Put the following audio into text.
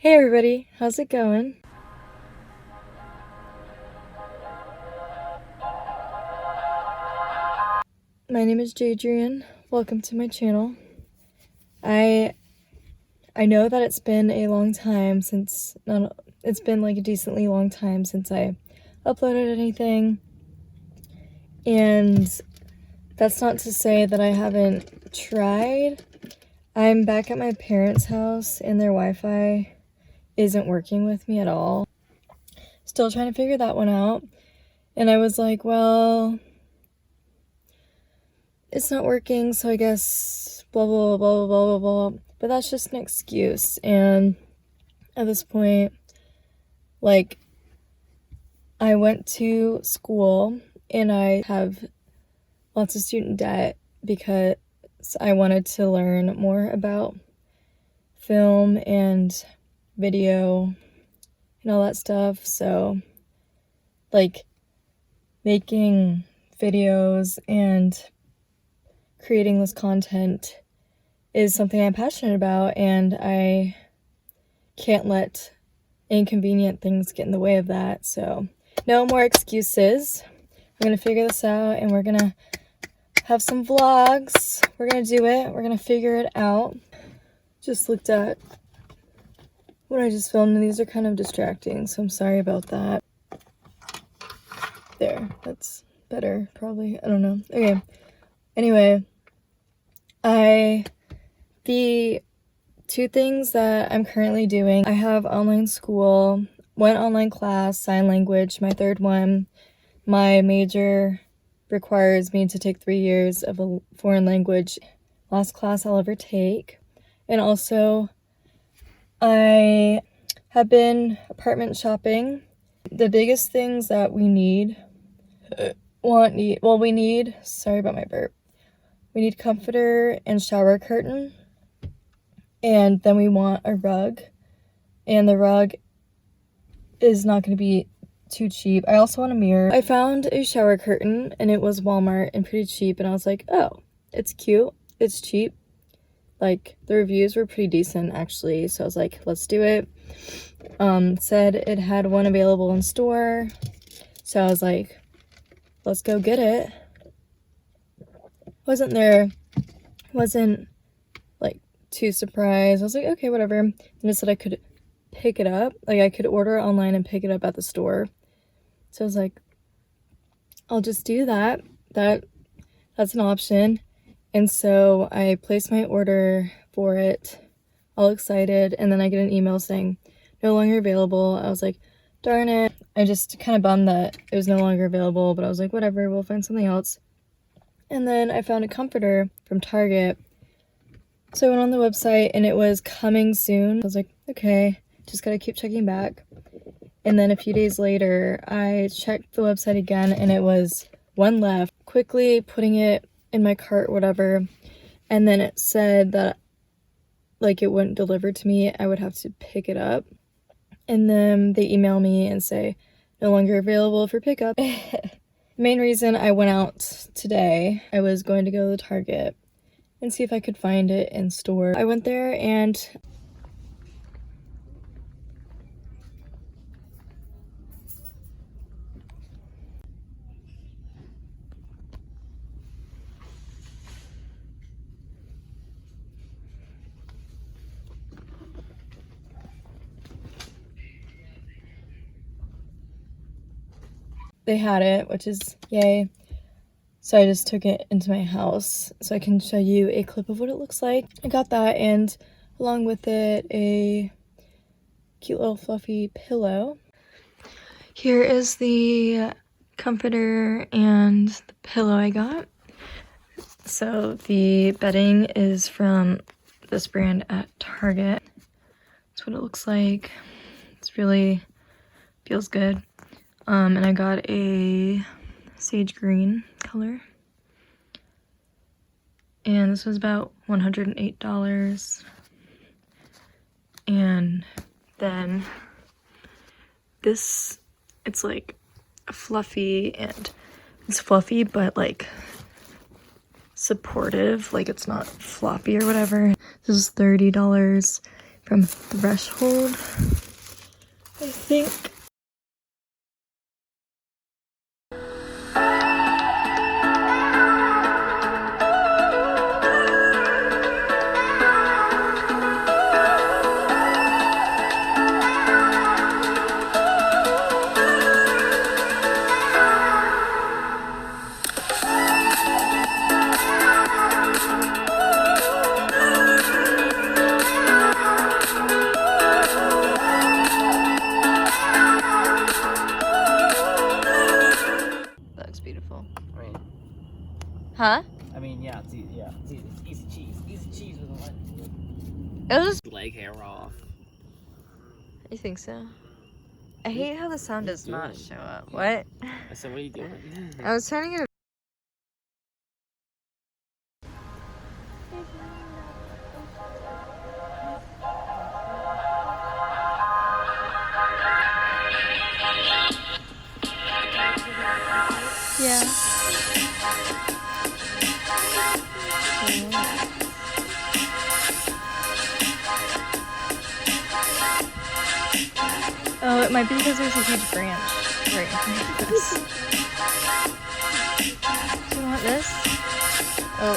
Hey everybody, how's it going? My name is Jadrian. Welcome to my channel. I know that it's been a long time since it's been like a decently long time since I uploaded anything. And that's not to say that I haven't tried. I'm back at my parents' house and their Wi-Fi isn't working with me at all. Still trying to figure that one out. And I was like, well, it's not working, so I guess blah, blah, blah, blah, blah, blah, blah. But that's just an excuse. And at this point, like, I went to school and I have lots of student debt because I wanted to learn more about film and video and all that stuff. So, like, making videos and creating this content is something I'm passionate about, and I can't let inconvenient things get in the way of that. So no more excuses. We're gonna figure this out and we're gonna have some vlogs. We're gonna do it. We're gonna figure it out. Just looked at what I just filmed and these are kind of distracting, so I'm sorry about that. There, that's better probably. I don't know. Okay. Anyway, the two things that I'm currently doing, I have online school, one online class, sign language, my third one. My major requires me to take 3 years of a foreign language, last class I'll ever take. And also, I have been apartment shopping. The biggest things that we need, sorry about my burp. We need comforter and shower curtain. And then we want a rug. And the rug is not going to be too cheap. I also want a mirror. I found a shower curtain and it was Walmart and pretty cheap. And I was like, oh, it's cute. It's cheap. Like, the reviews were pretty decent actually. So I was like, let's do it. Said it had one available in store. So I was like, let's go get it. Wasn't like too surprised. I was like, okay, whatever. And it said I could pick it up. Like, I could order it online and pick it up at the store. So I was like, I'll just do that. That's an option. And so I placed my order for it, all excited, and then I get an email saying no longer available. I was like, darn it. I just kind of bummed that it was no longer available, but I was like, whatever, we'll find something else. And then I found a comforter from Target. So I went on the website and it was coming soon. I was like, okay, just gotta keep checking back. And then a few days later, I checked the website again and it was one left. Quickly putting it in my cart, whatever. And then it said that, like, it wouldn't deliver to me. I would have to pick it up. And then they email me and say, no longer available for pickup. The main reason I went out today, I was going to go to the Target and see if I could find it in store. I went there and they had it, which is yay. So I just took it into my house so I can show you a clip of what it looks like. I got that, and along with it, a cute little fluffy pillow. Here is the comforter and the pillow I got. So the bedding is from this brand at Target. That's what it looks like. It's really feels good. And I got a sage green color. And this was about $108. And then this, it's like fluffy, and it's fluffy but like supportive, like it's not floppy or whatever. This is $30 from Threshold, I think. Huh? I mean, yeah, it's easy cheese. Easy cheese with a lemon. It was just... Leg hair off. You think so? I hate how the sound does not show up. What? I said, what are you doing? I was trying to get a... Yeah. Oh, it might be because there's a huge branch right in front of us. Do you want this? Oh.